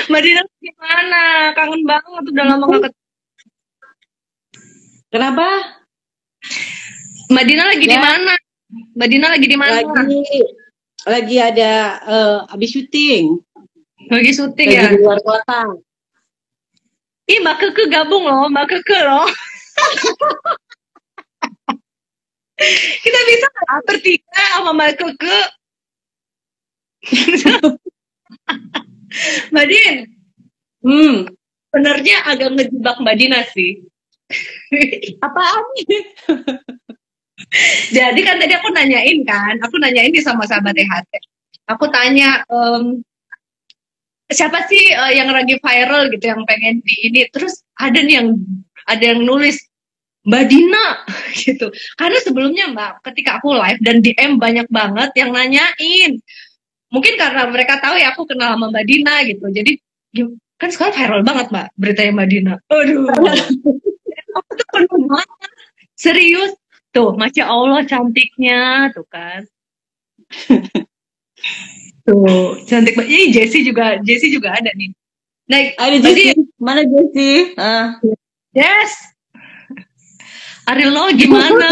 Mbak Dina gimana? Kangen banget, udah lama gak ketemu. Kenapa? Mbak Dina lagi di mana? Mbak Dina lagi di mana? Lagi ada habis syuting. Lagi syuting lagi ya? Di luar kota. Ih, Mbak Keke gabung loh, Mbak Keke loh. Kita bisa bertiga sama Mbak Keke. Mbak Din, sebenarnya agak ngejebak Mbak Dina sih. Apaan? Jadi kan tadi aku nanyain di sama sahabat THT. Aku tanya, siapa sih yang lagi viral gitu, yang pengen di ini. Terus ada yang nulis Mbak Dina gitu. Karena sebelumnya Mbak, ketika aku live dan DM banyak banget yang nanyain. Mungkin karena mereka tahu ya aku kenal sama Mbak Dina gitu. Jadi kan sekarang viral banget Mbak beritanya Mbak Dina. Aduh. Aku tuh penuh banget. Serius. Tuh, Masya Allah cantiknya tuh kan. Tuh, cantik banget. Ih, Jessie juga ada nih. Nah, ada Jessie. Mana Jessie? Yes. Ariel Noah gimana?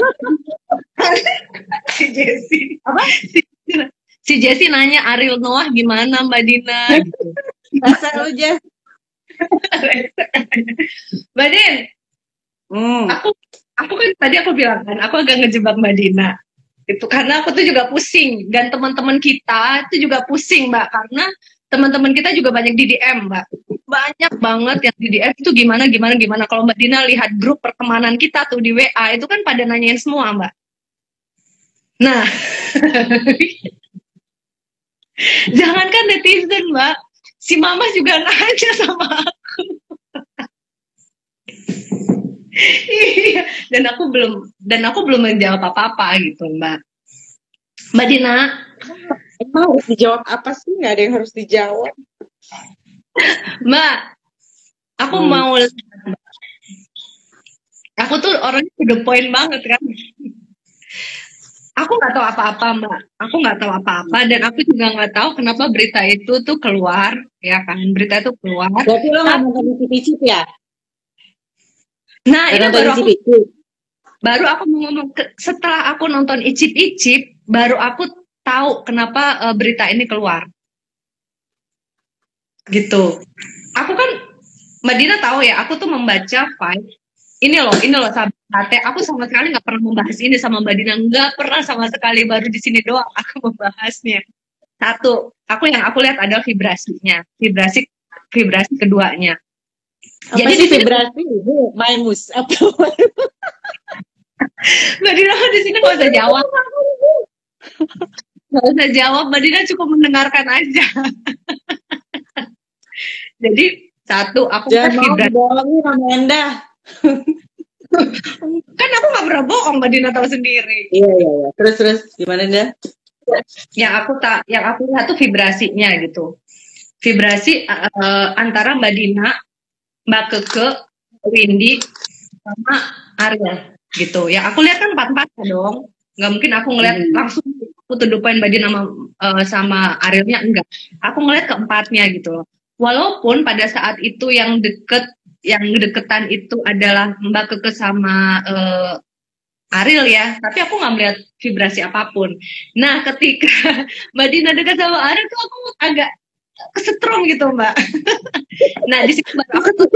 Si Jessie. Apa? Si Jessie nanya Ariel Noah gimana Mbak Dina gitu. Rasa lo Jess. Mbak Din. Aku kan tadi aku bilang kan, aku agak ngejebak Mbak Dina. Itu karena aku tuh juga pusing dan teman-teman kita itu juga pusing Mbak, karena teman-teman kita juga banyak di DM Mbak. Banyak banget yang di DM itu gimana. Kalau Mbak Dina lihat grup pertemanan kita tuh di WA itu kan pada nanyain semua Mbak. Nah, jangankan netizen Mbak, si Mama juga nanya sama aku. Iya, dan aku belum menjawab apa-apa gitu Mbak. Mbak Dina, emang harus dijawab apa sih? Nggak ada yang harus dijawab. Mbak, aku mau, aku tuh orangnya to the point banget kan. Aku nggak tahu apa-apa Mbak, dan aku juga nggak tahu kenapa berita itu tuh keluar, ya kan? Berita itu keluar. Berarti lo nggak nonton icip-icip ya? Nah, ini baru aku mau ngomong, setelah aku nonton icip-icip, baru aku tahu kenapa berita ini keluar. Gitu. Aku kan, Mbak Dina tahu ya, aku tuh membaca file. Ini loh sahabat, aku sama sekali nggak pernah membahas ini sama Mbak Dina, nggak pernah sama sekali, baru di sini doang aku membahasnya. Satu, yang aku lihat adalah vibrasi keduanya. Apa jadi sih vibrasi itu maimus apa? Mbak Dina di sini nggak usah jawab. Mbak Dina cukup mendengarkan aja. Jadi satu, aku jangan mau bohongin sama Anda. Kan aku nggak pernah bohong, Mbak Dina tahu sendiri. Iya. Terus gimana Anda? Yang aku lihat tuh vibrasinya gitu. Vibrasi antara Mbak Dina, Mbak Keke, Windy, sama Ariel gitu. Yang aku lihat kan 4-4 dong. Nggak mungkin aku ngeliat langsung aku tudupain Mbak Dina sama Arielnya, enggak. Aku ngeliat keempatnya gitu. Walaupun pada saat itu yang deketan itu adalah Mbak Keke sama Ariel ya, tapi aku nggak melihat vibrasi apapun. Nah, ketika Mbak Dina dekat sama Ariel tuh aku agak kesetrum gitu Mbak. Nah, di situ baru aku tuh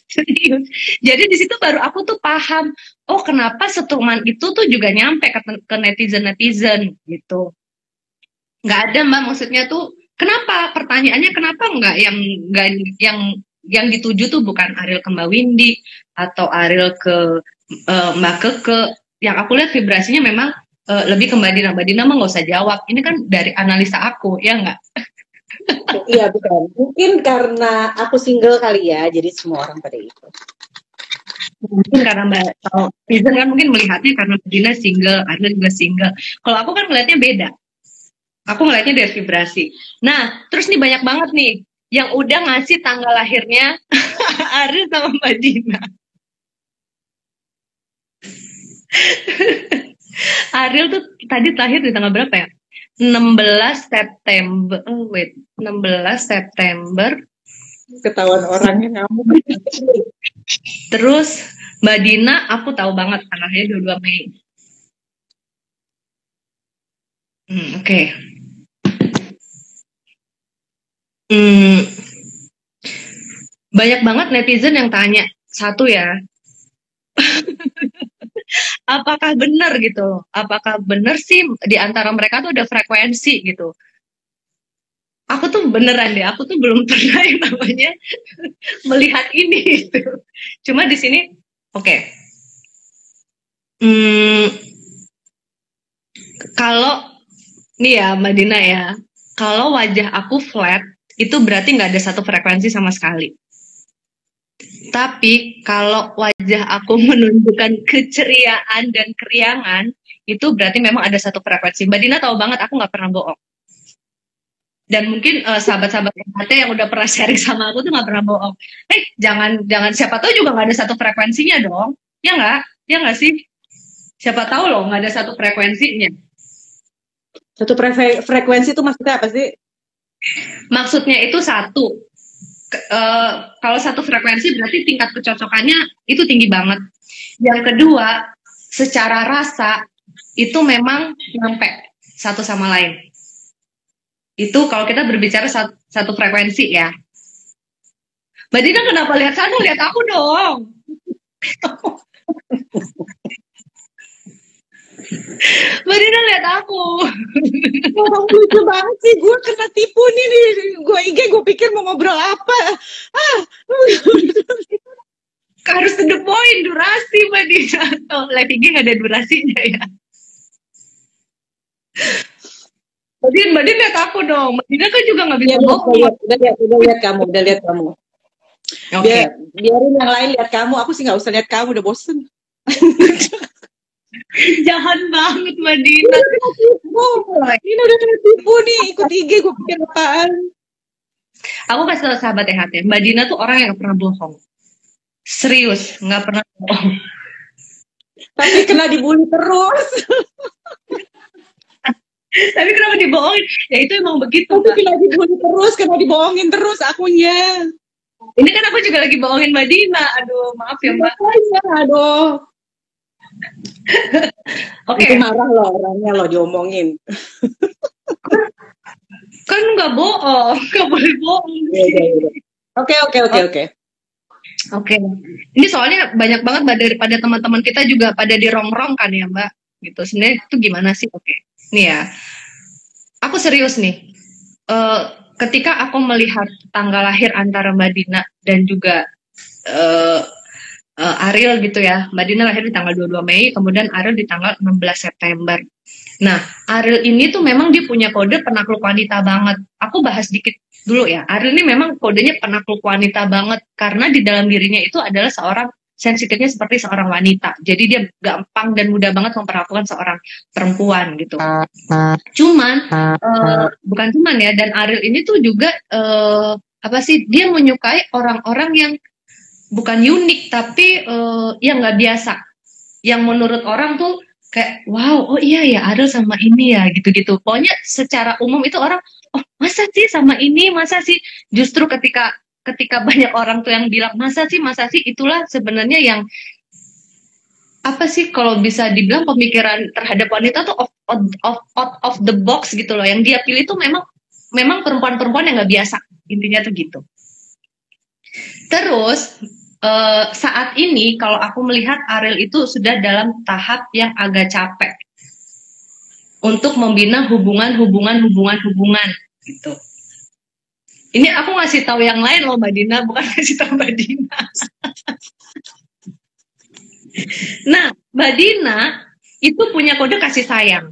serius. Jadi di situ baru aku tuh paham, oh kenapa setruman itu tuh juga nyampe ke netizen gitu. Nggak ada Mbak, maksudnya tuh kenapa, pertanyaannya kenapa yang dituju tuh bukan Ariel ke Mbak Windy atau Ariel ke Mbak Keke. Yang aku lihat vibrasinya memang lebih ke Mbak Dina. Mbak Dina mah nggak usah jawab, ini kan dari analisa aku, ya nggak? Iya bukan, mungkin karena aku single kali ya, jadi semua orang pada itu. Mungkin karena Mbak netizen kan mungkin melihatnya karena Mbak Dina single, Ariel juga single. Kalau aku kan melihatnya beda. Aku ngeliatnya dari vibrasi. Nah, terus nih banyak banget nih yang udah ngasih tanggal lahirnya Ariel sama Mbak Dina. Ariel tuh tadi lahir di tanggal berapa ya? 16 September. 16 September. Ketahuan orangnya ngamuk. Terus Mbak Dina, aku tahu banget tanggalnya 22 Mei. Oke. Banyak banget netizen yang tanya. Satu ya. Apakah benar gitu? Apakah benar sih di antara mereka tuh ada frekuensi gitu? Aku tuh beneran deh, aku tuh belum pernah yang namanya melihat ini gitu. Cuma di sini, oke. Kalau nih ya Mbak Dina ya, kalau wajah aku flat, itu berarti nggak ada satu frekuensi sama sekali. Tapi kalau wajah aku menunjukkan keceriaan dan keriangan, itu berarti memang ada satu frekuensi. Mbak Dina tahu banget aku nggak pernah bohong. Dan mungkin sahabat-sahabat MHT yang udah pernah sharing sama aku tuh nggak pernah bohong. Jangan siapa tahu juga nggak ada satu frekuensinya dong. Ya nggak sih? Siapa tahu loh nggak ada satu frekuensinya. Satu frekuensi itu maksudnya apa sih? Maksudnya itu satu. Kalau satu frekuensi berarti tingkat kecocokannya itu tinggi banget. Yang kedua, secara rasa itu memang nyampe satu sama lain. Itu kalau kita berbicara satu frekuensi ya. Mbak Dina kenapa lihat sana? Lihat aku dong. Mbak Dina lihat aku. Lucu banget sih, gue kena tipu nih. Gue IG, gue pikir mau ngobrol apa. Harus to the point, durasi Mbak Dina. Oh, live IG nggak ada durasinya ya. Mbak Dina lihat aku dong. Mbak Dina kan juga nggak bisa bohong. Udah lihat kamu. Okay. Biarin yang lain lihat kamu. Aku sih nggak usah lihat kamu, udah bosen. Jahat banget Mbak Dina. Ini udah kena tipu nih. Ikut IG gue pikir apaan. Aku kasih tau sahabat THT, Mbak Dina tuh orang yang nggak pernah bohong. Serius, nggak pernah bohong. Tapi kena dibully terus. Tapi kenapa dibohongin? Ya itu emang begitu. Tapi kena dibully terus, kena dibohongin terus akunya. Ini kan aku juga lagi bohongin Mbak Dina. Aduh, maaf ya Mbak. Aduh. Oke. Itu marah loh orangnya loh diomongin. Kan nggak bohong, nggak boleh bohong. Oke. Oke. Ini soalnya banyak banget Mbak daripada teman-teman kita juga pada dirongrong kan ya Mbak. Gitu. Sebenarnya itu gimana sih? Oke. Nih ya, aku serius nih. Ketika aku melihat tanggal lahir antara Mbak Dina dan juga Ariel gitu ya. Mbak Dina lahir di tanggal 22 Mei, kemudian Ariel di tanggal 16 September. Nah, Ariel ini tuh memang dia punya kode penakluk wanita banget. Aku bahas dikit dulu ya. Ariel ini memang kodenya penakluk wanita banget karena di dalam dirinya itu adalah seorang sensitifnya seperti seorang wanita. Jadi dia gampang dan mudah banget memperlakukan seorang perempuan gitu. Bukan cuman ya, dan Ariel ini tuh juga dia menyukai orang-orang yang bukan unik tapi yang nggak biasa. Yang menurut orang tuh kayak wow, oh iya ya Ariel sama ini ya gitu-gitu. Pokoknya secara umum itu orang, oh masa sih sama ini, masa sih. Justru ketika banyak orang tuh yang bilang masa sih, itulah sebenarnya yang apa sih kalau bisa dibilang pemikiran terhadap wanita tuh out of the box gitu loh. Yang dia pilih tuh memang perempuan-perempuan yang nggak biasa, intinya tuh gitu. Terus saat ini kalau aku melihat Ariel itu sudah dalam tahap yang agak capek untuk membina hubungan gitu. Ini aku ngasih tahu yang lain loh Mbak Dina, bukan ngasih tahu Mbak Dina. Nah, Mbak Dina itu punya kode kasih sayang.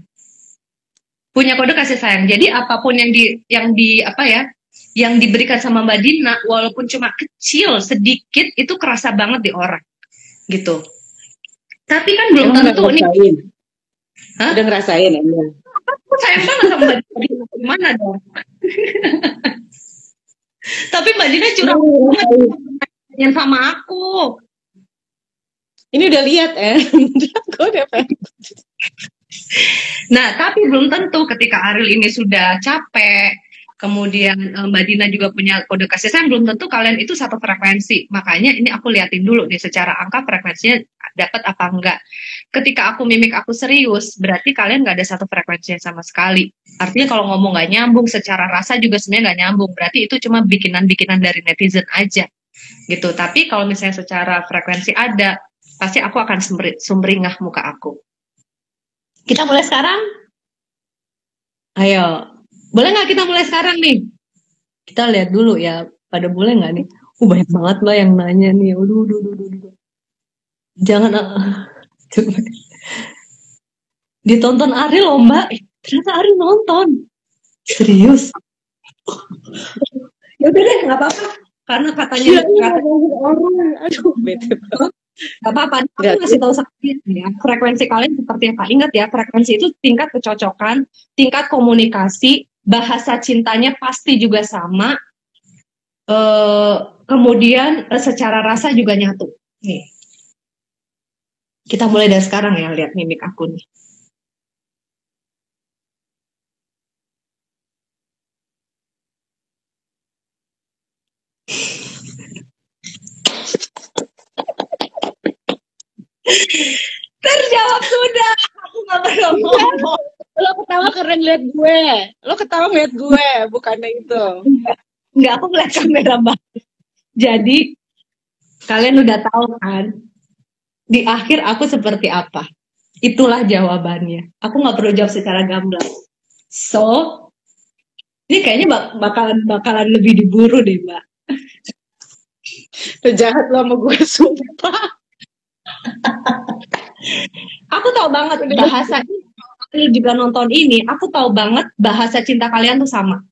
Jadi apapun yang diberikan sama Mbak Dina, walaupun cuma kecil, sedikit, itu kerasa banget di orang, gitu. Tapi kan belum tentu nih. Udah ngerasain ya? Aku sayang banget sama Mbak Dina, gimana dong? Tapi Mbak Dina curang banget sama aku. Ini udah lihat Gue udah Nah, tapi belum tentu ketika Ariel ini sudah capek, kemudian Mbak Dina juga punya kode kasih sayang, belum tentu kalian itu satu frekuensi. Makanya ini aku liatin dulu nih secara angka frekuensinya dapat apa enggak. Ketika aku mimik aku serius, berarti kalian nggak ada satu frekuensi sama sekali. Artinya kalau ngomong nggak nyambung, secara rasa juga sebenarnya nggak nyambung. Berarti itu cuma bikinan-bikinan dari netizen aja gitu. Tapi kalau misalnya secara frekuensi ada, pasti aku akan sumringah muka aku. Kita mulai sekarang? Ayo, boleh nggak kita mulai sekarang nih? Kita lihat dulu ya, pada boleh nggak nih? Banyak banget lah yang nanya nih. Aduh. Jangan, coba. Ditonton Ari loh Mbak. Ternyata Ari nonton. Serius? Ya udah deh, nggak apa-apa. Karena katanya orang, aduh, bete banget. Gak apa-apa, aku ngasih tahu sekalian ya. Frekuensi kalian seperti apa? Ingat ya, frekuensi itu tingkat kecocokan, tingkat komunikasi, bahasa cintanya pasti juga sama. Kemudian secara rasa juga nyatu. Nih. Kita mulai dari sekarang ya, lihat mimik aku nih. Terjawab sudah. Aku nggak perlu ngomong. Lo ketawa karena ngeliat gue. Lo ketawa ngeliat gue, bukannya itu. Enggak, aku ngeliat kamera banget. Jadi, kalian udah tahu kan, di akhir aku seperti apa. Itulah jawabannya. Aku nggak perlu jawab secara gamblang. So, ini kayaknya bakalan lebih diburu deh, Mbak. Lo jahat lo sama gue, sumpah. Aku tahu banget bahasa ini. Kalau juga nonton ini, aku tahu banget bahasa cinta kalian tuh sama.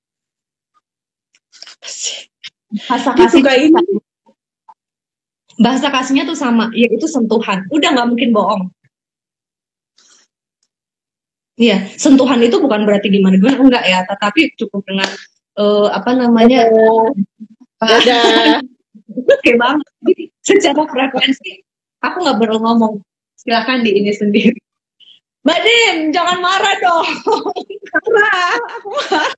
Bahasa kasihnya tuh sama, yaitu sentuhan. Udah nggak mungkin bohong. Iya, sentuhan itu bukan berarti gimana enggak ya, tetapi cukup dengan apa namanya? Oke banget. Secara frekuensi, aku nggak perlu ngomong. Silakan di ini sendiri. Mbak Din, jangan marah dong. Marah, aku marah.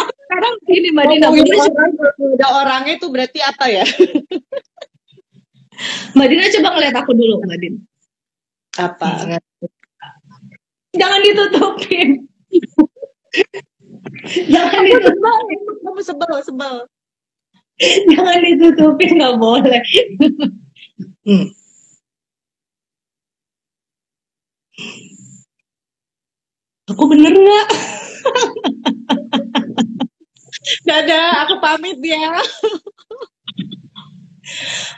Aku sekarang gini Mbak Din. Udah orangnya itu berarti apa ya? Mbak Dina coba ngeliat aku dulu, Mbak Din. Apa? Jangan ditutupin. Jangan ditutupin. Kamu sebel. Jangan ditutupin, nggak boleh. Aku bener nggak? Dadah, aku pamit ya.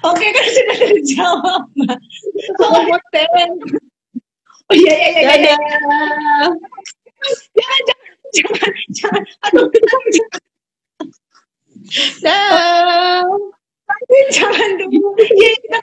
Oke, kan sudah terjawab, Mbak. Oh iya. Jangan. Aduh, jangan. Jangan dulu. Iya,